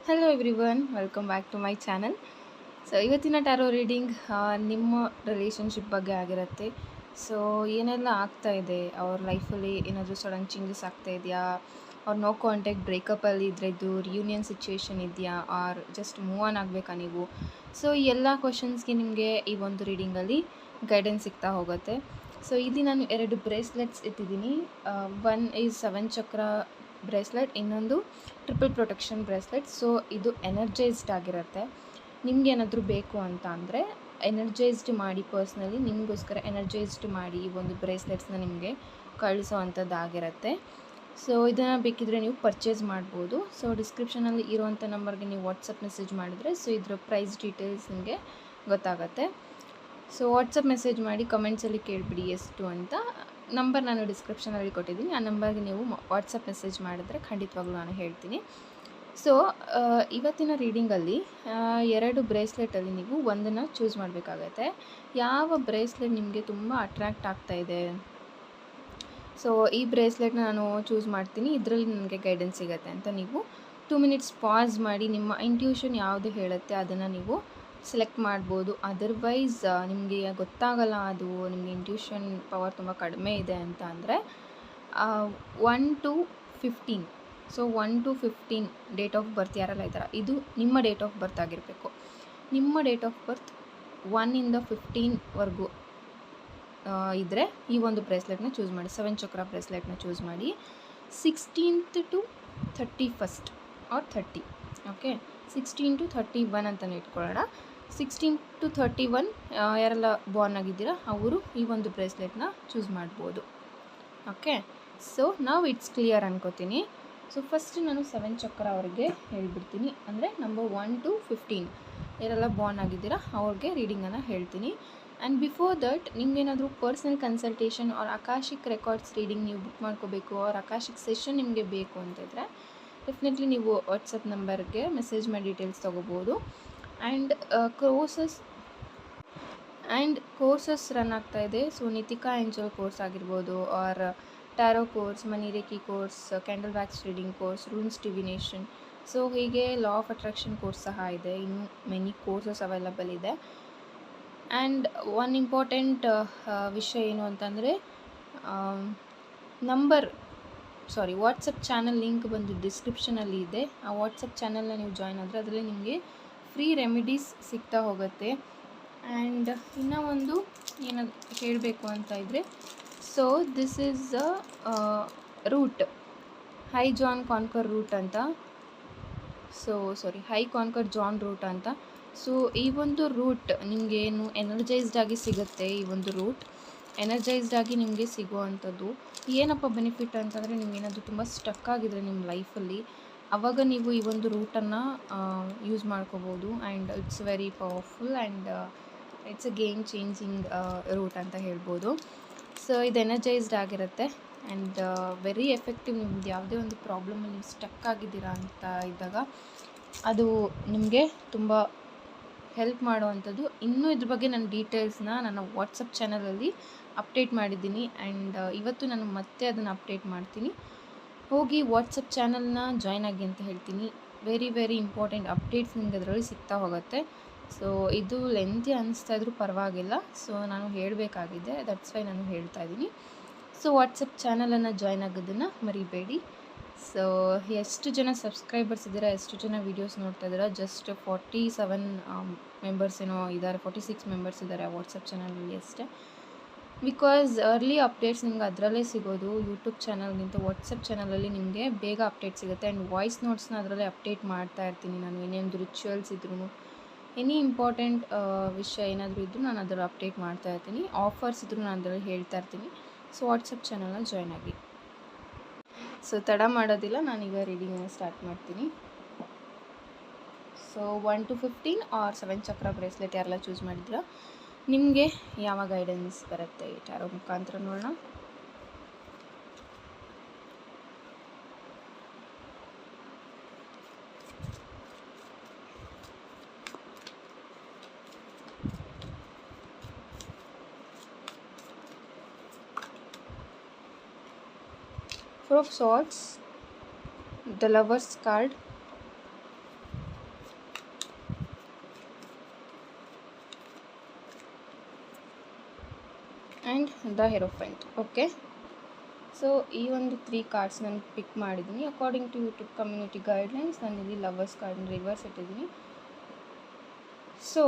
Hello everyone, welcome back to my channel. So ಇವತ್ತಿನ tarot reading ನಿಮ್ಮ relationship ಬಗ್ಗೆ ಆಗಿರುತ್ತೆ. ಸೊ ಏನೆಲ್ಲ ಆಗ್ತಾ ಇದೆ ಅವ್ರ ಲೈಫಲ್ಲಿ, ಏನಾದರೂ ಸಡನ್ ಚೇಂಜಸ್ ಆಗ್ತಾ ಇದೆಯಾ, ಅವ್ರು ನೋ ಕಾಂಟ್ಯಾಕ್ಟ್ ಬ್ರೇಕಪ್ಪಲ್ಲಿ ಇದ್ದರೆ ಇದು ರಿಯೂನಿಯನ್ ಸಿಚುವೇಶನ್ ಇದೆಯಾ, ಆರ್ ಜಸ್ಟ್ ಮೂವ್ ಆನ್ ಆಗಬೇಕಾ ನೀವು. ಸೊ ಈ ಎಲ್ಲ ಕ್ವಶನ್ಸ್ಗೆ ನಿಮಗೆ ಈ ಒಂದು ರೀಡಿಂಗಲ್ಲಿ ಗೈಡೆನ್ಸ್ ಸಿಗ್ತಾ ಹೋಗುತ್ತೆ. ಸೊ ಇಲ್ಲಿ ನಾನು 2 ಬ್ರೇಸ್ಲೆಟ್ಸ್ ಇಟ್ಟಿದ್ದೀನಿ. ಒನ್ ಈಸ್ 7 ಚಕ್ರ ಬ್ರೇಸ್ಲೆಟ್, ಇನ್ನೊಂದು ಟ್ರಿಪಲ್ ಪ್ರೊಟೆಕ್ಷನ್ ಬ್ರೇಸ್ಲೆಟ್. ಸೊ ಇದು ಎನರ್ಜೈಸ್ಡ್ ಆಗಿರುತ್ತೆ. ನಿಮ್ಗೇನಾದರೂ ಬೇಕು ಅಂತ ಅಂದರೆ ಎನರ್ಜೈಸ್ಡ್ ಮಾಡಿ, ಪರ್ಸ್ನಲಿ ನಿಮಗೋಸ್ಕರ ಎನರ್ಜೈಸ್ಡ್ ಮಾಡಿ ಈ ಒಂದು ಬ್ರೇಸ್ಲೆಟ್ಸ್ನ ನಿಮಗೆ ಕಳಿಸೋ ಅಂಥದ್ದಾಗಿರುತ್ತೆ. ಸೊ ಇದನ್ನು ಬೇಕಿದ್ರೆ ನೀವು ಪರ್ಚೇಸ್ ಮಾಡ್ಬೋದು. ಸೊ ಡಿಸ್ಕ್ರಿಪ್ಷನಲ್ಲಿ ಇರುವಂಥ ನಂಬರ್ಗೆ ನೀವು ವಾಟ್ಸಪ್ ಮೆಸೇಜ್ ಮಾಡಿದರೆ ಸೊ ಇದರ ಪ್ರೈಸ್ ಡೀಟೇಲ್ಸ್ ನಿಮಗೆ ಗೊತ್ತಾಗುತ್ತೆ. ಸೊ ವಾಟ್ಸಪ್ ಮೆಸೇಜ್ ಮಾಡಿ ಕಮೆಂಟ್ಸಲ್ಲಿ ಕೇಳಿಬಿಡಿ ಎಷ್ಟು ಅಂತ. ನಂಬರ್ ನಾನು ಡಿಸ್ಕ್ರಿಪ್ಷನಲ್ಲಿ ಕೊಟ್ಟಿದ್ದೀನಿ, ಆ ನಂಬರ್ಗೆ ನೀವು ವಾಟ್ಸಪ್ ಮೆಸೇಜ್ ಮಾಡಿದ್ರೆ ಖಂಡಿತವಾಗ್ಲೂ ನಾನು ಹೇಳ್ತೀನಿ. ಸೊ ಇವತ್ತಿನ ರೀಡಿಂಗಲ್ಲಿ 2 ಬ್ರೇಸ್ಲೆಟಲ್ಲಿ ನೀವು ಒಂದನ್ನು ಚೂಸ್ ಮಾಡಬೇಕಾಗತ್ತೆ. ಯಾವ ಬ್ರೇಸ್ಲೆಟ್ ನಿಮಗೆ ತುಂಬ ಅಟ್ರ್ಯಾಕ್ಟ್ ಆಗ್ತಾ ಇದೆ, ಸೊ ಈ ಬ್ರೇಸ್ಲೆಟ್ನ ನಾನು ಚೂಸ್ ಮಾಡ್ತೀನಿ, ಇದರಲ್ಲಿ ನನಗೆ ಗೈಡೆನ್ಸ್ ಸಿಗುತ್ತೆ ಅಂತ ನೀವು 2 ಮಿನಿಟ್ಸ್ ಪಾಸ್ ಮಾಡಿ ನಿಮ್ಮ ಇಂಟ್ಯೂಷನ್ ಯಾವುದು ಹೇಳುತ್ತೆ ಅದನ್ನು ನೀವು ಸೆಲೆಕ್ಟ್ ಮಾಡ್ಬೋದು. ಅದರ್ವೈಸ್ ನಿಮಗೆ ಗೊತ್ತಾಗಲ್ಲ, ಅದು ನಿಮಗೆ ಇಂಟ್ಯೂಷನ್ ಪವರ್ ತುಂಬ ಕಡಿಮೆ ಇದೆ ಅಂತ ಅಂದರೆ 1 to 15, so 1 to 15 date of birth ಯಾರೆಲ್ಲ ಇದ್ದಾರೆ, ಇದು ನಿಮ್ಮ ಡೇಟ್ ಆಫ್ ಬರ್ತ್ ಆಗಿರಬೇಕು. ನಿಮ್ಮ ಡೇಟ್ ಆಫ್ ಬರ್ತ್ 1 ಇಂದ 15ವರೆಗೂ ಇದ್ದರೆ ಈ ಒಂದು ಬ್ರೇಸ್ಲೆಟ್ನ ಚೂಸ್ ಮಾಡಿ, 7 ಚಕ್ರ ಬ್ರೇಸ್ಲೆಟ್ನ ಚೂಸ್ ಮಾಡಿ. 16th to 31st R 30, okay, 16 to 31 ಅಂತಲೇ ಇಟ್ಕೊಳ್ಳೋಣ. 16 to 31 ಯಾರೆಲ್ಲ ಬಾರ್ನ್ ಆಗಿದ್ದೀರಾ ಅವರು ಈ ಒಂದು ಬ್ರೇಸ್ಲೆಟ್ನ ಚೂಸ್ ಮಾಡ್ಬೋದು. ಓಕೆ, ಸೊ ನಾವು ಇಟ್ಸ್ ಕ್ಲಿಯರ್ ಅನ್ಕೋತೀನಿ. ಸೊ ಫಸ್ಟ್ ನಾನು 7 ಚಕ್ರ ಅವ್ರಿಗೆ ಹೇಳ್ಬಿಡ್ತೀನಿ, ಅಂದರೆ ನಂಬರ್ 1 to 15 ಯಾರೆಲ್ಲ ಬಾರ್ನ್ ಆಗಿದ್ದೀರಾ ಅವ್ರಿಗೆ ರೀಡಿಂಗನ್ನು ಹೇಳ್ತೀನಿ. ಆ್ಯಂಡ್ ಬಿಫೋರ್ ದಟ್ ನಿಮಗೇನಾದರೂ personal consultation or Akashic records reading ನೀವು ಬುಕ್ ಮಾಡ್ಕೋಬೇಕು, ಆರ್ ಅಕಾಶಿಕ್ ಸೆಷನ್ ನಿಮಗೆ ಬೇಕು ಅಂತಿದ್ರೆ ಡೆಫಿನೆಟ್ಲಿ ನೀವು ವಾಟ್ಸಪ್ ನಂಬರ್ಗೆ ಮೆಸೇಜ್ ಮಾಡಿ ಡೀಟೇಲ್ಸ್ ತೊಗೋಬೋದು. ಆ್ಯಂಡ್ ಕೋರ್ಸಸ್ ರನ್ ಆಗ್ತಾ ಇದೆ. ಸೊ ನಿತಿಕಾ ಏಂಜಲ್ ಕೋರ್ಸ್ ಆಗಿರ್ಬೋದು, or tarot course, money reiki course, candle wax reading course, runes divination, so ಹೀಗೆ ಲಾ ಆಫ್ ಅಟ್ರಾಕ್ಷನ್ ಕೋರ್ಸ್ ಸಹ ಇದೆ. ಇನ್ನೂ ಮೆನಿ ಕೋರ್ಸಸ್ ಅವೈಲಬಲ್ ಇದೆ. ಆ್ಯಂಡ್ ಒನ್ ಇಂಪಾರ್ಟೆಂಟ್ ವಿಷಯ ಏನು ಅಂತಂದರೆ ವಾಟ್ಸಪ್ ಚಾನಲ್ ಲಿಂಕ್ ಬಂದು ಡಿಸ್ಕ್ರಿಪ್ಷನಲ್ಲಿ ಇದೆ. ಆ ವಾಟ್ಸಪ್ ಚಾನಲ್ನ ನೀವು ಜಾಯ್ನ್ ಆದರೆ ಅದರಲ್ಲಿ ನಿಮಗೆ ಫ್ರೀ ರೆಮಿಡೀಸ್ ಸಿಗ್ತಾ ಹೋಗುತ್ತೆ. ಆ್ಯಂಡ್ ಇನ್ನೂ ಒಂದು ಏನಾದ್ರು ಹೇಳಬೇಕು ಅಂತ ಇದ್ದರೆ, so this is root high conquer root ಅಂತ, ಹೈ ಕಾನ್ಕರ್ ಜಾನ್ ರೂಟ್ ಅಂತ. ಸೊ ಈ ಒಂದು ರೂಟ್ ನಿಮಗೇನು ಎನರ್ಜೈಸ್ಡ್ ಆಗಿ ಸಿಗುತ್ತೆ, ಈ ಒಂದು ರೂಟ್ ಎನರ್ಜೈಸ್ಡ್ ಆಗಿ ನಿಮಗೆ ಸಿಗುವಂಥದ್ದು ಏನಪ್ಪ ಬೆನಿಫಿಟ್ ಅಂತಂದರೆ, ನಿಮಗೇನಾದರೂ ತುಂಬ ಸ್ಟಕ್ ಆಗಿದ್ರೆ ನಿಮ್ಮ ಲೈಫಲ್ಲಿ, ಆವಾಗ ನೀವು ಈ ಒಂದು ರೂಟನ್ನು ಯೂಸ್ ಮಾಡ್ಕೋಬೋದು. And it's very powerful and it's a game changing root ಅಂತ ಹೇಳ್ಬೋದು. ಸೊ ಇದು ಎನರ್ಜೈಸ್ಡ್ ಆಗಿರುತ್ತೆ ಆ್ಯಂಡ್ ವೆರಿ ಎಫೆಕ್ಟಿವ್. ನಿಮ್ದು ಯಾವುದೇ ಒಂದು ಪ್ರಾಬ್ಲಮಲ್ಲಿ ನೀವು ಸ್ಟಕ್ ಆಗಿದ್ದೀರಾ ಅಂತ ಇದ್ದಾಗ ಅದು ನಿಮಗೆ ತುಂಬ ಹೆಲ್ಪ್ ಮಾಡುವಂಥದ್ದು. ಇನ್ನೂ ಇದ್ರ ಬಗ್ಗೆ ನಾನು ಡೀಟೇಲ್ಸ್ನ ನನ್ನ ವಾಟ್ಸಪ್ ಚಾನಲಲ್ಲಿ ಅಪ್ಡೇಟ್ ಮಾಡಿದ್ದೀನಿ. ಆ್ಯಂಡ್ ಇವತ್ತು ನಾನು ಮತ್ತೆ ಅದನ್ನು ಅಪ್ಡೇಟ್ ಮಾಡ್ತೀನಿ, ಹೋಗಿ ವಾಟ್ಸಪ್ ಚಾನಲ್ನ ಜಾಯ್ನ್ ಆಗಿ ಅಂತ ಹೇಳ್ತೀನಿ. ವೆರಿ ವೆರಿ ಇಂಪಾರ್ಟೆಂಟ್ ಅಪ್ಡೇಟ್ಸ್ ನಿಮಗೆ ಅದರಲ್ಲಿ ಸಿಗ್ತಾ ಹೋಗುತ್ತೆ. ಸೊ ಇದು ಲೆಂತಿ ಅನ್ನಿಸ್ತಾ ಇದ್ರೂ ಪರವಾಗಿಲ್ಲ, ಸೊ ನಾನು ಹೇಳಬೇಕಾಗಿದೆ, ದಟ್ಸ್ ವೈ ನಾನು ಹೇಳ್ತಾ ಇದ್ದೀನಿ. ಸೊ ವಾಟ್ಸಪ್ ಚಾನಲನ್ನು ಜಾಯ್ನ್ ಆಗೋದನ್ನು ಮರಿಬೇಡಿ. ಸೊ ಎಷ್ಟು ಜನ ಸಬ್ಸ್ಕ್ರೈಬರ್ಸ್ ಇದ್ದೀರಾ, ಎಷ್ಟು ಜನ ವೀಡಿಯೋಸ್ ನೋಡ್ತಾ ಇದ್ದೀರಾ, ಜಸ್ಟ್ 47 ಮೆಂಬರ್ಸ್ ಏನೋ ಇದ್ದಾರೆ, 46 ಮೆಂಬರ್ಸ್ ಇದ್ದಾರೆ ಆ ವಾಟ್ಸಪ್ ಚಾನಲಲ್ಲಿ ಅಷ್ಟೇ. ಬಿಕಾಸ್ ಅರ್ಲಿ ಅಪ್ಡೇಟ್ಸ್ ನಿಮ್ಗೆ ಅದರಲ್ಲೇ ಸಿಗೋದು. ಯೂಟ್ಯೂಬ್ ಚಾನಲ್ಗಿಂತ ವಾಟ್ಸಪ್ ಚಾನಲಲ್ಲಿ ನಿಮಗೆ ಬೇಗ ಅಪ್ಡೇಟ್ ಸಿಗುತ್ತೆ. ಆ್ಯಂಡ್ ವಾಯ್ಸ್ ನೋಟ್ಸ್ನ ಅದರಲ್ಲೇ ಅಪ್ಡೇಟ್ ಮಾಡ್ತಾ ಇರ್ತೀನಿ ನಾನು. ಏನೇನು ರಿಚುವಲ್ಸ್ ಇದ್ರೂ, ಎನಿ ಇಂಪಾರ್ಟೆಂಟ್ ವಿಷಯ ಏನಾದರೂ ಇದ್ದರೂ ನಾನು ಅದರಲ್ಲಿ ಅಪ್ಡೇಟ್ ಮಾಡ್ತಾ ಇರ್ತೀನಿ. ಆಫರ್ಸ್ ಇದ್ದರೂ ನಾನು ಅದರಲ್ಲಿ ಹೇಳ್ತಾ ಇರ್ತೀನಿ. ಸೊ ವಾಟ್ಸಪ್ ಚಾನಲ್ನ ಜಾಯ್ನ್ ಆಗಿ. ಸೊ ತಡ ಮಾಡೋದಿಲ್ಲ, ನಾನೀಗ ರೀಡಿಂಗನ್ನು ಸ್ಟಾರ್ಟ್ ಮಾಡ್ತೀನಿ. ಸೊ 1 to 15 ಆರ್ 7 ಚಕ್ರ ಬ್ರೇಸ್ಲೆಟ್ ಯಾರೆಲ್ಲ ಚೂಸ್ ಮಾಡಿದ್ದೀರಾ ನಿಮಗೆ ಯಾವ ಗೈಡೆನ್ಸ್ ಬರುತ್ತೆ ಟ್ಯಾರೋ ಮುಖಾಂತರ ನೋಡೋಣ. Four of Swords, the Lover's card, and the hierophant. Okay, so ಈ ಒಂದು 3 ಕಾರ್ಡ್ಸ್ ನಾನು ಪಿಕ್ ಮಾಡಿದ್ದೀನಿ. According to YouTube community guidelines ನಾನು ಇಲ್ಲಿ ಲವರ್ಸ್ ಕಾರ್ಡ್ನ ರಿವರ್ಸ್ ಇಟ್ಟಿದ್ದೀನಿ. ಸೊ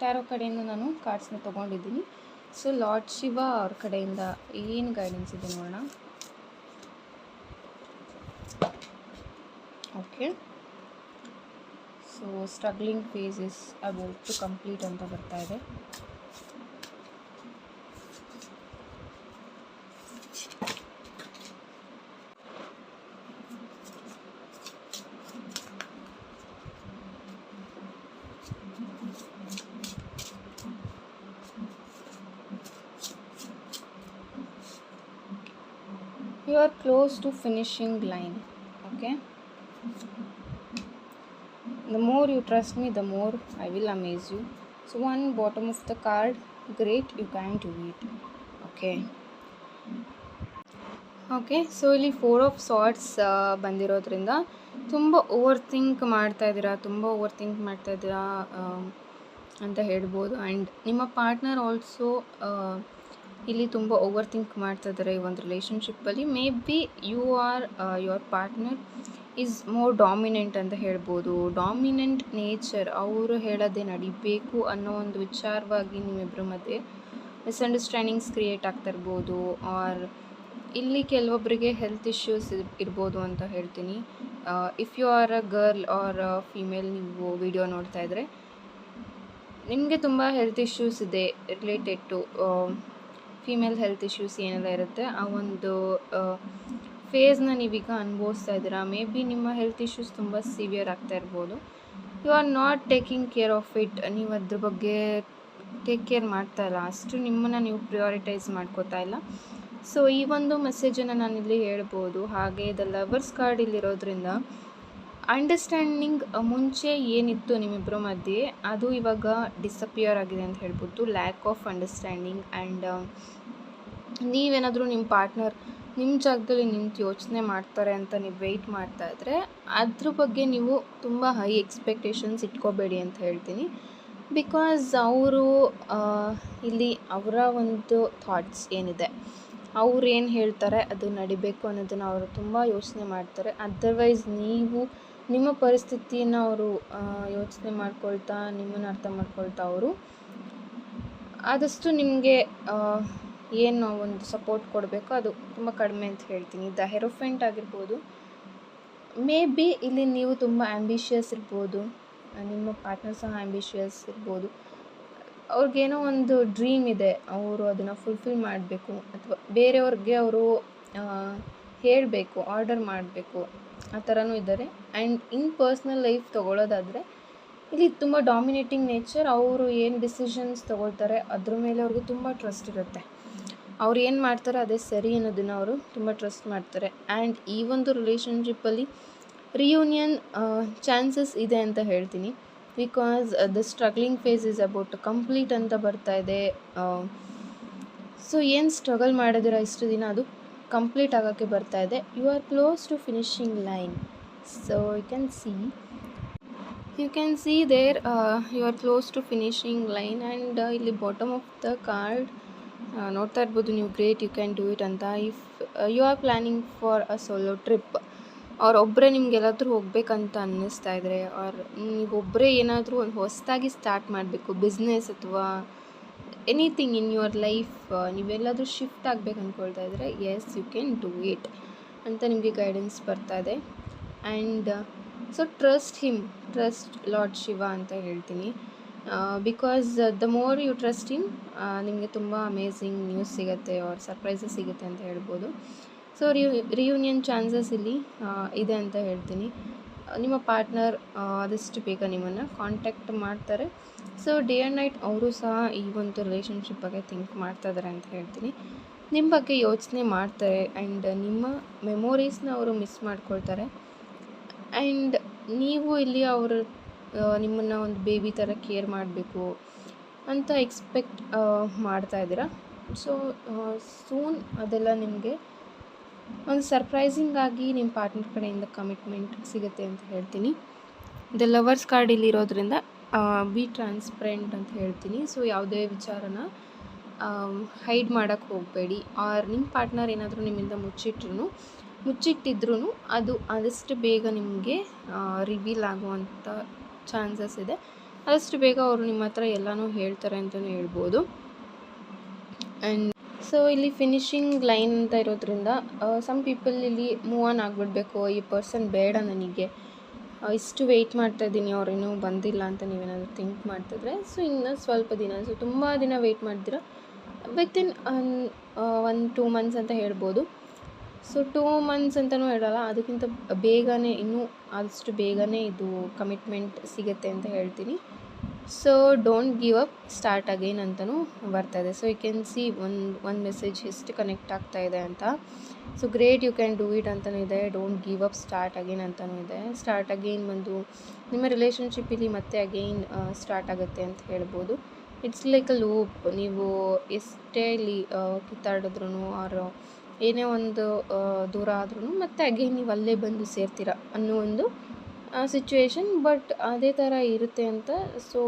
ಟ್ಯಾರೋ ಕಡೆಯಿಂದ ನಾನು ಕಾರ್ಡ್ಸ್ನ ತೊಗೊಂಡಿದ್ದೀನಿ. ಸೊ ಲಾರ್ಡ್ ಶಿವ ಅವ್ರ ಕಡೆಯಿಂದ ಏನು ಗೈಡೆನ್ಸ್ ಇದೆ ನೋಡೋಣ. Okay, so struggling phase is about to complete ಅಂತ ಬರ್ತಾ ಇದೆ. You are close to finishing line. Okay, the more you trust me, the more I will amaze you. So one bottom of the card, great, you can do it. Okay, so ಇಲ್ಲಿ 4 of swords ಬಂದಿರೋದ್ರಿಂದ ತುಂಬ over think ಮಾಡ್ತಾ ಇದ್ದೀರಾ ಅಂತ ಹೇಳ್ಬೋದು. And ನಿಮ್ಮ partner also ಇಲ್ಲಿ ತುಂಬ ಓವರ್ ಥಿಂಕ್ ಮಾಡ್ತಾ ಇದ್ದಾರೆ ಈ ಒಂದು ರಿಲೇಷನ್ಶಿಪ್ಪಲ್ಲಿ. Maybe your partner is more dominant ಅಂತ ಹೇಳ್ಬೋದು. ಡಾಮಿನೆಂಟ್ ನೇಚರ್, ಅವರು ಹೇಳೋದೇ ನಡಿಬೇಕು ಅನ್ನೋ ಒಂದು ವಿಚಾರವಾಗಿ ನಿಮ್ಮಿಬ್ಬರ ಮಧ್ಯೆ ಮಿಸ್ಅಂಡರ್ಸ್ಟ್ಯಾಂಡಿಂಗ್ಸ್ ಕ್ರಿಯೇಟ್ ಆಗ್ತಾ ಇರ್ಬೋದು. ಆರ್ ಇಲ್ಲಿ ಕೆಲವೊಬ್ಬರಿಗೆ ಹೆಲ್ತ್ ಇಶ್ಯೂಸ್ ಇರ್ಬೋದು ಅಂತ ಹೇಳ್ತೀನಿ. If you are a girl or female, ನೀವು ವಿಡಿಯೋ ನೋಡ್ತಾ ಇದ್ದರೆ ನಿಮಗೆ ತುಂಬ ಹೆಲ್ತ್ ಇಶ್ಯೂಸ್ ಇದೆ related to female health issues ಏನೆಲ್ಲ ಇರುತ್ತೆ, ಆ ಒಂದು ಫೇಸ್ನ ನೀವೀಗ ಅನುಭವಿಸ್ತಾ ಇದ್ದೀರಾ. ಮೇ ಬಿ ನಿಮ್ಮ ಹೆಲ್ತ್ ಇಶ್ಯೂಸ್ ತುಂಬ ಸಿವಿಯರ್ ಆಗ್ತಾ ಇರ್ಬೋದು. You are not taking care of it. ನೀವು ಅದ್ರ ಬಗ್ಗೆ ಟೇಕ್ ಕೇರ್ ಮಾಡ್ತಾ ಇಲ್ಲ, ಅಷ್ಟು ನಿಮ್ಮನ್ನು ನೀವು ಪ್ರಿಯಾರಿಟೈಸ್ ಮಾಡ್ಕೋತಾ ಇಲ್ಲ. ಸೊ ಈ ಒಂದು ಮೆಸೇಜನ್ನು ನಾನಿಲ್ಲಿ ಹೇಳ್ಬೋದು. ಹಾಗೆ ದ ಲವರ್ಸ್ ಕಾರ್ಡ್ ಇಲ್ಲಿರೋದ್ರಿಂದ ಅಂಡರ್ಸ್ಟ್ಯಾಂಡಿಂಗ್ ಮುಂಚೆ ಏನಿತ್ತು ನಿಮ್ಮಿಬ್ಬರ ಮಧ್ಯೆ ಅದು ಇವಾಗ ಡಿಸಪಿಯರ್ ಆಗಿದೆ ಅಂತ ಹೇಳ್ಬೋದು. Lack of understanding. ಆ್ಯಂಡ್ ನೀವೇನಾದರೂ ನಿಮ್ಮ ಪಾರ್ಟ್ನರ್ ನಿಮ್ಮ ಜಾಗದಲ್ಲಿ ನಿಂತು ಯೋಚನೆ ಮಾಡ್ತಾರೆ ಅಂತ ನೀವು ವೆಯ್ಟ್ ಮಾಡ್ತಾ ಇದ್ದರೆ ಅದ್ರ ಬಗ್ಗೆ ನೀವು ತುಂಬ ಹೈ ಎಕ್ಸ್ಪೆಕ್ಟೇಷನ್ಸ್ ಇಟ್ಕೋಬೇಡಿ ಅಂತ ಹೇಳ್ತೀನಿ. ಬಿಕಾಸ್ ಅವರು ಇಲ್ಲಿ ಅವರ ಒಂದು ಥಾಟ್ಸ್ ಏನಿದೆ, ಅವ್ರು ಏನು ಹೇಳ್ತಾರೆ ಅದು ನಡಿಬೇಕು ಅನ್ನೋದನ್ನು ಅವರು ತುಂಬ ಯೋಚನೆ ಮಾಡ್ತಾರೆ. ಅದರ್ವೈಸ್ ನೀವು ನಿಮ್ಮ ಪರಿಸ್ಥಿತಿಯನ್ನು ಅವರು ಯೋಚನೆ ಮಾಡ್ಕೊಳ್ತಾ, ನಿಮ್ಮನ್ನು ಅರ್ಥ ಮಾಡ್ಕೊಳ್ತಾ ಅವರು ಆದಷ್ಟು ನಿಮಗೆ ಏನು ಒಂದು ಸಪೋರ್ಟ್ ಕೊಡಬೇಕು ಅದು ತುಂಬ ಕಡಿಮೆ ಅಂತ ಹೇಳ್ತೀನಿ. ದ ಹೆರೋಫೆಂಟ್ ಆಗಿರ್ಬೋದು. ಮೇ ಬಿ ಇಲ್ಲಿ ನೀವು ತುಂಬ ಆ್ಯಂಬಿಷಿಯಸ್ ಇರ್ಬೋದು, ನಿಮ್ಮ ಪಾರ್ಟ್ನರ್ ಸಹ ಆ್ಯಂಬಿಷಿಯಸ್ ಇರ್ಬೋದು. ಅವ್ರಿಗೇನೋ ಒಂದು ಡ್ರೀಮ್ ಇದೆ, ಅವರು ಅದನ್ನು ಫುಲ್ಫಿಲ್ ಮಾಡಬೇಕು ಅಥವಾ ಬೇರೆಯವ್ರಿಗೆ ಅವರು ಹೇಳಬೇಕು, ಆರ್ಡರ್ ಮಾಡಬೇಕು, ಆ ಥರನೂ ಇದ್ದಾರೆ. ಆ್ಯಂಡ್ ಇನ್ ಪರ್ಸ್ನಲ್ ಲೈಫ್ ತೊಗೊಳ್ಳೋದಾದರೆ ಇಲ್ಲಿ ತುಂಬ ಡಾಮಿನೇಟಿಂಗ್ ನೇಚರ್. ಅವರು ಏನು ಡಿಸಿಷನ್ಸ್ ತೊಗೊಳ್ತಾರೆ ಅದ್ರ ಮೇಲೆ ಅವ್ರಿಗೆ ತುಂಬ ಟ್ರಸ್ಟ್ ಇರುತ್ತೆ. ಅವ್ರು ಏನು ಮಾಡ್ತಾರೆ ಅದೇ ಸರಿ ಅನ್ನೋದನ್ನು ಅವರು ತುಂಬ ಟ್ರಸ್ಟ್ ಮಾಡ್ತಾರೆ. ಆ್ಯಂಡ್ ಈ ಒಂದು ರಿಲೇಷನ್ಶಿಪ್ಪಲ್ಲಿ ರಿಯೂನಿಯನ್ ಚಾನ್ಸಸ್ ಇದೆ ಅಂತ ಹೇಳ್ತೀನಿ. Because the struggling phase is about complete ಅಂತ ಬರ್ತಾ ಇದೆ. ಸೊ ಏನು ಸ್ಟ್ರಗಲ್ ಮಾಡಿದಿರ ಇಷ್ಟು ದಿನ ಅದು ಕಂಪ್ಲೀಟ್ ಆಗೋಕ್ಕೆ ಬರ್ತಾ ಇದೆ. You are close to finishing line. So you can see there you are close to finishing line. And ಇಲ್ಲಿ ಬಾಟಮ್ ಆಫ್ ದ ಕಾರ್ಡ್ ನೋಡ್ತಾ ಇರ್ಬೋದು ನೀವು, great, you can do it ಅಂತ. If you are planning for a solo trip, ಅವರೊಬ್ಬರೇ ನಿಮ್ಗೆಲ್ಲಾದರೂ ಹೋಗ್ಬೇಕಂತ ಅನ್ನಿಸ್ತಾ ಇದ್ದರೆ, ಆರ್ ನೀವೊಬ್ಬರೇ ಏನಾದರೂ ಒಂದು ಹೊಸದಾಗಿ ಸ್ಟಾರ್ಟ್ ಮಾಡಬೇಕು, ಬಿಸ್ನೆಸ್ ಅಥವಾ ಎನಿಥಿಂಗ್ ಇನ್ ಯುವರ್ ಲೈಫ್, ನೀವೆಲ್ಲಾದರೂ ಶಿಫ್ಟ್ ಆಗಬೇಕು ಅಂದ್ಕೊಳ್ತಾ ಇದ್ದರೆ, yes you can do it ಅಂತ ನಿಮಗೆ ಗೈಡೆನ್ಸ್ ಬರ್ತಾ ಇದೆ. And so trust lord Shiva ಅಂತ ಹೇಳ್ತೀನಿ. Because the more you trust him, ನಿಮಗೆ ತುಂಬ ಅಮೇಝಿಂಗ್ ನ್ಯೂಸ್ ಸಿಗುತ್ತೆ ಆರ್ ಸರ್ಪ್ರೈಸಸ್ ಸಿಗುತ್ತೆ ಅಂತ ಹೇಳ್ಬೋದು. ಸೊ ರಿಯೂನಿಯನ್ ಚಾನ್ಸಸ್ ಇಲ್ಲಿ ಇದೆ ಅಂತ ಹೇಳ್ತೀನಿ. ನಿಮ್ಮ ಪಾರ್ಟ್ನರ್ ಆದಷ್ಟು ಬೇಗ ನಿಮ್ಮನ್ನು ಕಾಂಟ್ಯಾಕ್ಟ್ ಮಾಡ್ತಾರೆ. ಸೊ ಡೇ ಆ್ಯಂಡ್ ನೈಟ್ ಅವರು ಸಹ ಈ ಒಂದು ರಿಲೇಷನ್ಶಿಪ್ ಬಗ್ಗೆ ಥಿಂಕ್ ಮಾಡ್ತಾ ಇದ್ದಾರೆ ಅಂತ ಹೇಳ್ತೀನಿ. ನಿಮ್ಮ ಬಗ್ಗೆ ಯೋಚನೆ ಮಾಡ್ತಾರೆ. ಆ್ಯಂಡ್ ನಿಮ್ಮ ಮೆಮೊರೀಸ್ನ ಅವರು ಮಿಸ್ ಮಾಡ್ಕೊಳ್ತಾರೆ. ಆ್ಯಂಡ್ ನೀವು ಇಲ್ಲಿ ಅವರು ನಿಮ್ಮನ್ನು ಒಂದು ಬೇಬಿ ಥರ ಕೇರ್ ಮಾಡಬೇಕು ಅಂತ ಎಕ್ಸ್ಪೆಕ್ಟ್ ಮಾಡ್ತಾ ಇದ್ದೀರಾ. ಸೊ ಸೂನ್ ಅದೆಲ್ಲ ನಿಮಗೆ ಒಂದು ಸರ್ಪ್ರೈಸಿಂಗ್ ಆಗಿ ನಿಮ್ಮ ಪಾರ್ಟ್ನರ್ ಕಡೆಯಿಂದ ಕಮಿಟ್ಮೆಂಟ್ ಸಿಗುತ್ತೆ ಅಂತ ಹೇಳ್ತೀನಿ. ದ ಲವರ್ಸ್ ಕಾರ್ಡ್ ಇಲ್ಲಿರೋದ್ರಿಂದ ಬಿ ಟ್ರಾನ್ಸ್ಪರೆಂಟ್ ಅಂತ ಹೇಳ್ತೀನಿ. ಸೊ ಯಾವುದೇ ವಿಚಾರನ ಹೈಡ್ ಮಾಡೋಕ್ಕೆ ಹೋಗಬೇಡಿ. ಆರ್ ನಿಮ್ಮ ಪಾರ್ಟ್ನರ್ ಏನಾದರೂ ನಿಮ್ಮಿಂದ ಮುಚ್ಚಿಟ್ಟಿದ್ರೂ ಅದು ಆದಷ್ಟು ಬೇಗ ನಿಮಗೆ ರಿವೀಲ್ ಆಗುವಂಥ ಚಾನ್ಸಸ್ ಇದೆ. ಆದಷ್ಟು ಬೇಗ ಅವರು ನಿಮ್ಮ ಹತ್ರ ಎಲ್ಲನೂ ಹೇಳ್ತಾರೆ ಅಂತಲೇ ಹೇಳ್ಬೋದು. ಆ್ಯಂಡ್ ಸೊ ಇಲ್ಲಿ ಫಿನಿಶಿಂಗ್ ಲೈನ್ ಅಂತ ಇರೋದ್ರಿಂದ ಸಮ್ ಪೀಪಲ್ ಇಲ್ಲಿ ಮೂವ್ ಆನ್ ಆಗಿಬಿಡ್ಬೇಕು, ಈ ಪರ್ಸನ್ ಬೇಡ ನನಗೆ, ಇಷ್ಟು ವೆಯ್ಟ್ ಮಾಡ್ತಾಯಿದ್ದೀನಿ ಅವ್ರೇನೂ ಬಂದಿಲ್ಲ ಅಂತ ನೀವೇನಾದರೂ ಥಿಂಕ್ ಮಾಡ್ತಿದ್ರೆ, ಸೊ ಇನ್ನು ಸ್ವಲ್ಪ ದಿನ, ಸೊ ತುಂಬ ದಿನ ವೆಯ್ಟ್ ಮಾಡ್ತೀರಾ, ವಿತಿನ್ 1-2 ಮಂತ್ಸ್ ಅಂತ ಹೇಳ್ಬೋದು. ಸೊ 2 ಮಂತ್ಸ್ ಅಂತಲೂ ಹೇಳಲ್ಲ, ಅದಕ್ಕಿಂತ ಬೇಗನೆ, ಇನ್ನೂ ಆದಷ್ಟು ಬೇಗನೆ ಇದು ಕಮಿಟ್ಮೆಂಟ್ ಸಿಗುತ್ತೆ ಅಂತ ಹೇಳ್ತೀನಿ. So don't give up, start again ಅಂತಲೂ ಬರ್ತಾಯಿದೆ. ಸೊ ಯು ಕ್ಯಾನ್ ಸಿ ಒಂದು ಮೆಸೇಜ್ ಎಷ್ಟು ಕನೆಕ್ಟ್ ಆಗ್ತಾ ಇದೆ ಅಂತ. So great, you can do it ಅಂತಲೂ ಇದೆ, don't give up, start again ಅಂತಲೂ ಇದೆ. ಸ್ಟಾರ್ಟ್ ಅಗೈನ್ ಬಂದು ನಿಮ್ಮ ರಿಲೇಷನ್ಶಿಪ್ ಇಲ್ಲಿ ಮತ್ತೆ ಅಗೈನ್ ಸ್ಟಾರ್ಟ್ ಆಗುತ್ತೆ ಅಂತ ಹೇಳ್ಬೋದು. It's like a loop. ನೀವು ಎಷ್ಟೇ ಇಲ್ಲಿ ಕಿತ್ತಾಡಿದ್ರೂ ಆರ್ ಏನೇ ಒಂದು ದೂರ ಆದ್ರೂ ಮತ್ತೆ ಅಗೈನ್ ನೀವು ಅಲ್ಲೇ ಬಂದು ಸೇರ್ತೀರ ಅನ್ನೋ ಒಂದು ಸಿಚುವೇಶನ್. ಬಟ್ ಅದೇ ಥರ ಇರುತ್ತೆ ಅಂತ. So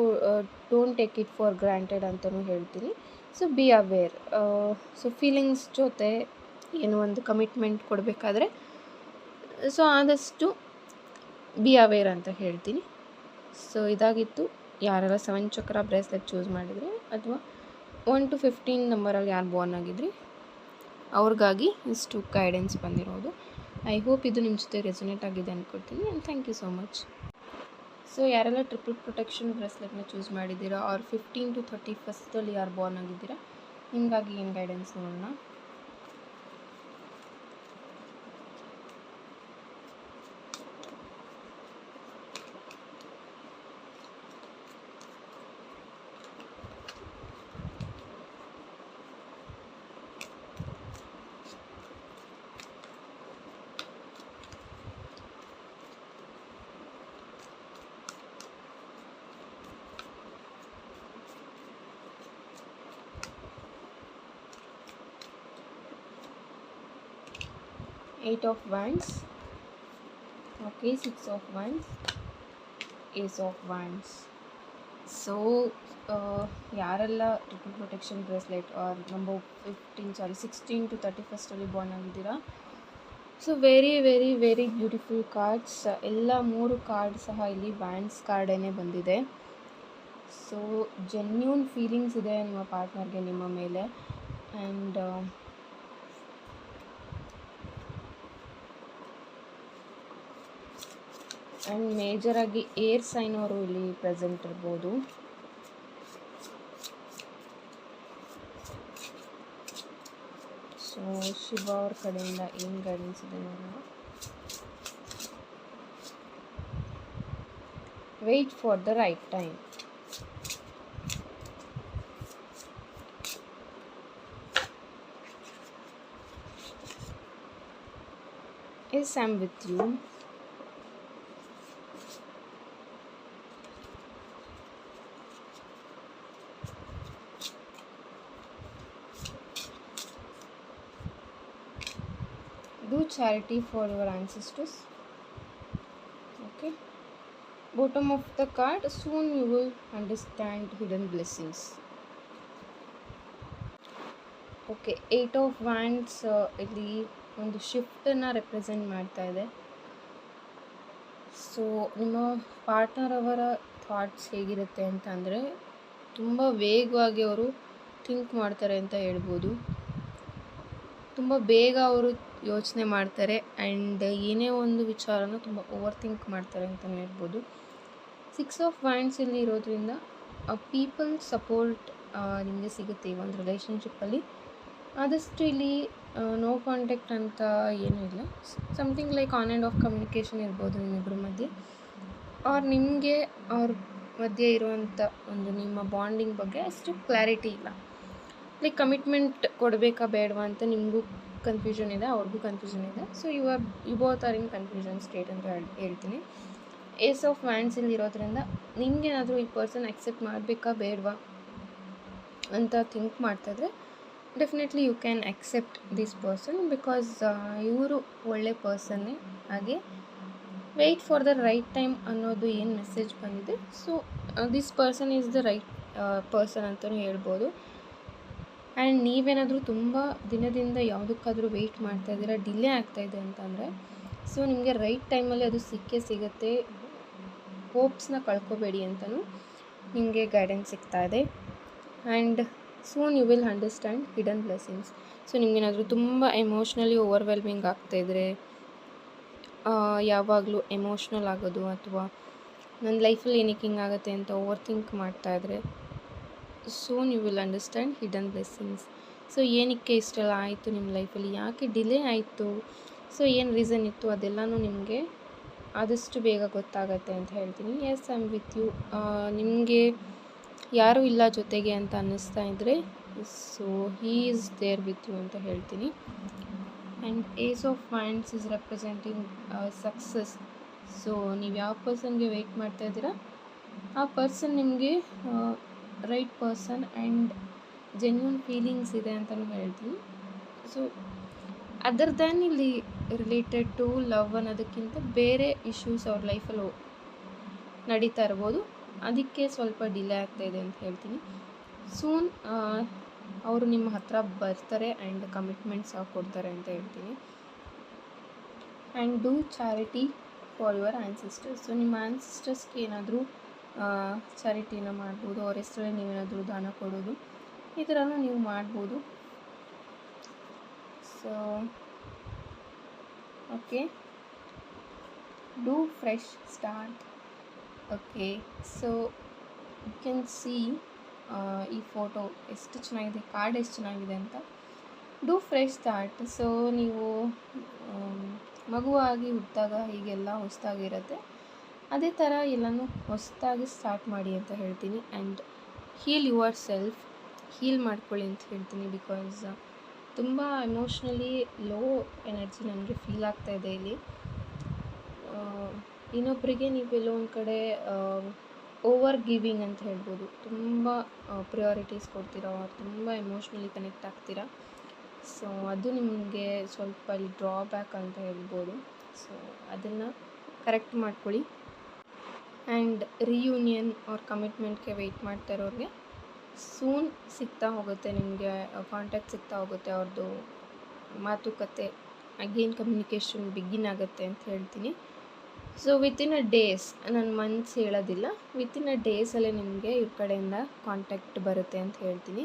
don't take it for granted ಅಂತಲೂ ಹೇಳ್ತೀನಿ. So be aware. So feelings ಜೊತೆ ಏನೋ ಒಂದು ಕಮಿಟ್ಮೆಂಟ್ ಕೊಡಬೇಕಾದ್ರೆ ಸೊ ಆದಷ್ಟು ಬಿ ಅವೇರ್ ಅಂತ ಹೇಳ್ತೀನಿ. ಸೊ ಇದಾಗಿತ್ತು. ಯಾರೆಲ್ಲ 7 ಚಕ್ರ ಬ್ರೇಸ್ಲೆಟ್ ಚೂಸ್ ಮಾಡಿದ್ರಿ ಅಥವಾ 1 to 15 ನಂಬರಲ್ಲಿ ಯಾರು ಬಾರ್ನ್ ಆಗಿದ್ರಿ ಅವ್ರಿಗಾಗಿ ಇಷ್ಟು ಗೈಡೆನ್ಸ್ ಬಂದಿರೋದು. ಐ ಹೋಪ್ ಇದು ನಿಮ್ಮ ಜೊತೆ ರೆಸೊನೇಟ್ ಆಗಿದೆ ಅಂದ್ಕೊಳ್ತೀನಿ. And thank you so much. So ಯಾರೆಲ್ಲ ಟ್ರಿಪಲ್ ಪ್ರೊಟೆಕ್ಷನ್ ಬ್ರೇಸ್ಲೆಟ್ನ ಚೂಸ್ ಮಾಡಿದ್ದೀರಾ ಆರ್ 15 to 31st ಯಾರು ಬಾರ್ನ್ ಆಗಿದ್ದೀರಾ, ನಿಮಗಾಗಿ ಏನು ಗೈಡೆನ್ಸ್ ನೋಡೋಣ. Eight of Wands, okay, 6 of Wands, Ace of Wands. So ಯಾರೆಲ್ಲ triple protection bracelet or number 16 to 31st born ಆಗಿದ್ದೀರಾ, so very very very beautiful cards. ಎಲ್ಲ 3 ಕಾರ್ಡ್ ಸಹ ಇಲ್ಲಿ ವ್ಯಾಂಡ್ಸ್ ಕಾರ್ಡೇ ಬಂದಿದೆ. ಸೊ ಜೆನ್ಯೂನ್ ಫೀಲಿಂಗ್ಸ್ ಇದೆ ನಿಮ್ಮ ಪಾರ್ಟ್ನರ್ಗೆ ನಿಮ್ಮ ಮೇಲೆ. ಆ್ಯಂಡ್ ಮೇಜರಾಗಿ ಏರ್ ಸೈನ್ ಅವರು ಇಲ್ಲಿ ಪ್ರೆಸೆಂಟ್ ಇರ್ಬೋದು. ಸೊ ಶಿವ ಅವ್ರ ಕಡೆಯಿಂದ ಏನು ಗೈಡೆನ್ಸ್ ಇದೆ ನೋಡೋಣ. Wait for the right time. Yes, I am with you. Do charity for your ancestors. Okay. Bottom of the card, soon you will understand hidden blessings. Okay, 8 of Wands ಇಲ್ಲಿ ಒಂದು ಶಿಫ್ಟನ್ನು represent ಮಾಡ್ತಾ ಇದೆ. So ನಿಮ್ಮ partner ಅವರ thoughts ಹೇಗಿರುತ್ತೆ ಅಂತಂದರೆ ತುಂಬ ವೇಗವಾಗಿ ಅವರು ಥಿಂಕ್ ಮಾಡ್ತಾರೆ ಅಂತ ಹೇಳ್ಬೋದು. ತುಂಬ ಬೇಗ ಅವರು ಯೋಚನೆ ಮಾಡ್ತಾರೆ ಆ್ಯಂಡ್ ಏನೇ ಒಂದು ವಿಚಾರನ ತುಂಬ ಓವರ್ ಥಿಂಕ್ ಮಾಡ್ತಾರೆ ಅಂತಲೇ ಹೇಳ್ಬೋದು. 6 of Wands ಇಲ್ಲಿ ಇರೋದ್ರಿಂದ ಪೀಪಲ್ ಸಪೋರ್ಟ್ ನಿಮಗೆ ಸಿಗುತ್ತೆ ಈ ಒಂದು ರಿಲೇಷನ್ಶಿಪ್ಪಲ್ಲಿ. ಆದಷ್ಟು ಇಲ್ಲಿ ನೋ ಕಾಂಟ್ಯಾಕ್ಟ್ ಅಂತ ಏನೂ ಇಲ್ಲ. Something like on and of communication ಇರ್ಬೋದು ನಿಮ್ಮಿಬ್ಬರ ಮಧ್ಯೆ, ಆರ್ ನಿಮಗೆ ಅವ್ರ ಮಧ್ಯೆ ಇರುವಂಥ ಒಂದು ನಿಮ್ಮ ಬಾಂಡಿಂಗ್ ಬಗ್ಗೆ ಅಷ್ಟು ಕ್ಲಾರಿಟಿ ಇಲ್ಲ. ಲೈಕ್ ಕಮಿಟ್ಮೆಂಟ್ ಕೊಡಬೇಕಾ ಬೇಡವಾ ಅಂತ ನಿಮಗೂ ಕನ್ಫ್ಯೂಷನ್ ಇದೆ, ಅವ್ರಿಗೂ ಕನ್ಫ್ಯೂಷನ್ ಇದೆ. So you both are in confusion state ಅಂತ ಹೇಳ್ತೀನಿ. ಏಸ್ ಆಫ್ ವ್ಯಾಂಡ್ಸ್ ಇಲ್ಲಿ ಇರೋದ್ರಿಂದ ನಿಮಗೇನಾದರೂ ಈ ಪರ್ಸನ್ ಅಕ್ಸೆಪ್ಟ್ ಮಾಡಬೇಕಾ ಬೇಡವಾ ಅಂತ ಥಿಂಕ್ ಮಾಡ್ತಾಯಿದ್ರೆ definitely you can accept this person because ಇವರು ಒಳ್ಳೆ ಪರ್ಸನ್ನೇ. ಹಾಗೆ wait for the right time ಅನ್ನೋದು ಏನು ಮೆಸೇಜ್ ಬಂದಿದೆ. So this person is the right person ಅಂತಲೂ ಹೇಳ್ಬೋದು. ಆ್ಯಂಡ್ ನೀವೇನಾದರೂ ತುಂಬ ದಿನದಿಂದ ಯಾವುದಕ್ಕಾದರೂ ವೆಯ್ಟ್ ಮಾಡ್ತಾಯಿದ್ದೀರಾ, ಡಿಲೇ ಆಗ್ತಾಯಿದೆ ಅಂತಂದರೆ ಸೊ ನಿಮಗೆ ರೈಟ್ ಟೈಮಲ್ಲಿ ಅದು ಸಿಕ್ಕೇ ಸಿಗುತ್ತೆ. ಹೋಪ್ಸ್ನ ಕಳ್ಕೊಬೇಡಿ ಅಂತಲೂ ನಿಮಗೆ ಗೈಡೆನ್ಸ್ ಸಿಗ್ತಾ ಇದೆ. And soon you will understand hidden blessings. So ನಿಮಗೇನಾದರೂ ತುಂಬ ಎಮೋಷ್ನಲಿ ಓವರ್ವೆಲ್ಮಿಂಗ್ ಆಗ್ತಾಯಿದ್ರೆ, ಯಾವಾಗಲೂ ಎಮೋಷ್ನಲ್ ಆಗೋದು ಅಥವಾ ನನ್ನ ಲೈಫಲ್ಲಿ ಏನಕ್ಕೆ ಹಿಂಗಾಗುತ್ತೆ ಅಂತ ಓವರ್ ಥಿಂಕ್ ಮಾಡ್ತಾಯಿದ್ರೆ, soon you will understand hidden blessings. So ಏನಕ್ಕೆ ಇಷ್ಟೆಲ್ಲ ಆಯಿತು ನಿಮ್ಮ ಲೈಫಲ್ಲಿ, ಯಾಕೆ ಡಿಲೇ ಆಯಿತು, ಸೊ ಏನು ರೀಸನ್ ಇತ್ತು, ಅದೆಲ್ಲನೂ ನಿಮಗೆ ಆದಷ್ಟು ಬೇಗ ಗೊತ್ತಾಗತ್ತೆ ಅಂತ ಹೇಳ್ತೀನಿ. Yes I am with you. ನಿಮಗೆ ಯಾರೂ ಇಲ್ಲ ಜೊತೆಗೆ ಅಂತ ಅನ್ನಿಸ್ತಾ ಇದ್ದರೆ, so he is there with you ಅಂತ ಹೇಳ್ತೀನಿ. And ace of wands is representing success. So ನೀವು ಯಾವ ಪರ್ಸನ್ಗೆ ವೆಯ್ಟ್ ಮಾಡ್ತಾ ಇದ್ದೀರಾ, ಆ ಪರ್ಸನ್ ನಿಮಗೆ right person and genuine feelings ಇದೆ ಅಂತಲೂ ಹೇಳ್ತೀನಿ. ಸೊ ಅದರ್ ದ್ಯಾನ್ ಇಲ್ಲಿ ರಿಲೇಟೆಡ್ ಟು ಲವ್ ಅನ್ನೋದಕ್ಕಿಂತ ಬೇರೆ ಇಶ್ಯೂಸ್ ಅವ್ರ ಲೈಫಲ್ಲಿ ನಡೀತಾ ಇರ್ಬೋದು, ಅದಕ್ಕೆ ಸ್ವಲ್ಪ ಡಿಲೇ ಆಗ್ತಾಯಿದೆ ಅಂತ ಹೇಳ್ತೀನಿ. ಸೂನ್ ಅವರು ನಿಮ್ಮ ಹತ್ರ ಬರ್ತಾರೆ ಆ್ಯಂಡ್ ಕಮಿಟ್ಮೆಂಟ್ಸ್ ಕೊಡ್ತಾರೆ ಅಂತ ಹೇಳ್ತೀನಿ. And do charity for your ancestors. So ನಿಮ್ಮ ಆ್ಯನ್ಸಿಸ್ಟರ್ಸ್ಗೆ ಏನಾದರೂ ಚಾರಿಟಿನ ಮಾಡ್ಬೋದು, ಅವ್ರ ಹೆಸರಲ್ಲಿ ನೀವೇನಾದರೂ ದಾನ ಕೊಡೋದು, ಈ ಥರನೂ ನೀವು ಮಾಡ್ಬೋದು. So okay, do fresh start. Okay, so you can see ಈ ಫೋಟೋ ಎಷ್ಟು ಚೆನ್ನಾಗಿದೆ, ಕಾರ್ಡ್ ಎಷ್ಟು ಚೆನ್ನಾಗಿದೆ ಅಂತ. Do fresh start. ಸೊ ನೀವು ಮಗುವಾಗಿ ಹುಟ್ಟಿದಾಗ ಹೀಗೆಲ್ಲ ಹೊಸದಾಗಿರುತ್ತೆ, ಅದೇ ಥರ ಎಲ್ಲನೂ ಹೊಸದಾಗಿ ಸ್ಟಾರ್ಟ್ ಮಾಡಿ ಅಂತ ಹೇಳ್ತೀನಿ. And heal yourself, heal ಮಾಡ್ಕೊಳ್ಳಿ ಅಂತ ಹೇಳ್ತೀನಿ. ಬಿಕಾಸ್ ತುಂಬ ಎಮೋಷ್ನಲಿ ಲೋ ಎನರ್ಜಿ ನನಗೆ ಫೀಲ್ ಆಗ್ತಾಯಿದೆ ಇಲ್ಲಿ. ಇನ್ನೊಬ್ಬರಿಗೆ ನೀವೆಲ್ಲೋ ಒಂದು ಕಡೆ ಓವರ್ ಗಿವಿಂಗ್ ಅಂತ ಹೇಳ್ಬೋದು, ತುಂಬ ಪ್ರಿಯಾರಿಟೀಸ್ ಕೊಡ್ತೀರಾ, ತುಂಬ ಎಮೋಷ್ನಲಿ ಕನೆಕ್ಟ್ ಆಗ್ತೀರಾ. ಸೊ ಅದು ನಿಮಗೆ ಸ್ವಲ್ಪ ಇಲ್ಲಿ ಡ್ರಾಬ್ಯಾಕ್ ಅಂತ ಹೇಳ್ಬೋದು. ಸೊ ಅದನ್ನು ಕರೆಕ್ಟ್ ಮಾಡ್ಕೊಳ್ಳಿ. ಆ್ಯಂಡ್ ರಿಯೂನಿಯನ್ ಅವ್ರ ಕಮಿಟ್ಮೆಂಟ್ಗೆ ವೆಯ್ಟ್ ಮಾಡ್ತಾ ಇರೋರಿಗೆ ಸೂನ್ ಸಿಗ್ತಾ ಹೋಗುತ್ತೆ, ನಿಮಗೆ ಕಾಂಟ್ಯಾಕ್ಟ್ ಸಿಗ್ತಾ ಹೋಗುತ್ತೆ, ಅವ್ರದ್ದು ಮಾತುಕತೆ ಅಗೇನ್ ಕಮ್ಯುನಿಕೇಷನ್ ಬಿಗಿನ್ ಆಗುತ್ತೆ ಅಂತ ಹೇಳ್ತೀನಿ. ಸೊ ವಿತಿನ್ ಅ ಡೇಸ್, ನನ್ನ ಮಂತ್ಸ್ ಹೇಳೋದಿಲ್ಲ, ವಿತಿನ್ ಅ ಡೇಸಲ್ಲೇ ನಿಮಗೆ ಇವ್ರ ಕಡೆಯಿಂದ ಕಾಂಟ್ಯಾಕ್ಟ್ ಬರುತ್ತೆ ಅಂತ ಹೇಳ್ತೀನಿ.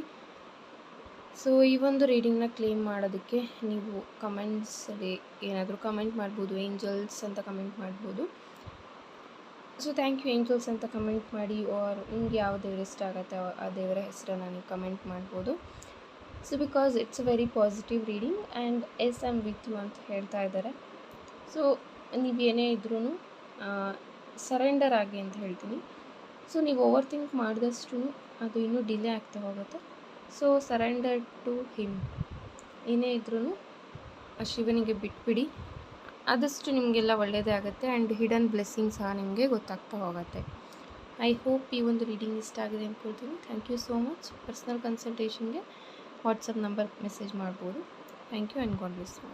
ಸೊ ಈ ಒಂದು ರೀಡಿಂಗ್ನ ಕ್ಲೇಮ್ ಮಾಡೋದಕ್ಕೆ ನೀವು ಕಮೆಂಟ್ಸಲ್ಲಿ ಏನಾದರೂ ಕಮೆಂಟ್ ಮಾಡ್ಬೋದು, ಏಂಜಲ್ಸ್ ಅಂತ ಕಮೆಂಟ್ ಮಾಡ್ಬೋದು. ಸೊ ಥ್ಯಾಂಕ್ ಯು ಏಂಜಲ್ಸ್ ಅಂತ ಕಮೆಂಟ್ ಮಾಡಿ, ಆರ್ ನಿಮ್ಗೆ ಯಾವ ದೇವ್ರು ಇಷ್ಟ ಆಗುತ್ತೆ ಆ ದೇವರ ಹೆಸರನ್ನು ನೀವು ಕಮೆಂಟ್ ಮಾಡ್ಬೋದು. So because it's a very positive reading and yes I am with you ಅಂತ ಹೇಳ್ತಾ ಇದ್ದಾರೆ. ಸೊ ನೀವೇನೇ ಇದ್ರೂ ಸರೆಂಡರ್ ಆಗಿ ಅಂತ ಹೇಳ್ತೀನಿ. ಸೊ ನೀವು ಓವರ್ ಥಿಂಕ್ ಮಾಡಿದಷ್ಟು ಅದು ಇನ್ನೂ ಡಿಲೇ ಆಗ್ತಾ ಹೋಗುತ್ತೆ. ಸೊ ಸರೆಂಡರ್ ಟು ಹಿಮ್, ಏನೇ ಇದ್ರೂ ಆ ಶಿವನಿಗೆ ಬಿಟ್ಬಿಡಿ, ಆದಷ್ಟು ನಿಮಗೆಲ್ಲ ಒಳ್ಳೆಯದೇ ಆಗುತ್ತೆ. ಆ್ಯಂಡ್ ಹಿಡನ್ ಬ್ಲೆಸ್ಸಿಂಗ್ ಸಹ ನಿಮಗೆ ಗೊತ್ತಾಗ್ತಾ ಹೋಗುತ್ತೆ. ಐ ಹೋಪ್ ಈ ಒಂದು ರೀಡಿಂಗ್ ಇಷ್ಟ ಆಗಿದೆ ಅಂದ್ಕೊಳ್ತೀನಿ. Thank you so much. Personal ಕನ್ಸಲ್ಟೇಷನ್ಗೆ ವಾಟ್ಸಪ್ ನಂಬರ್ ಮೆಸೇಜ್ ಮಾಡ್ಬೋದು. Thank you and God bless you.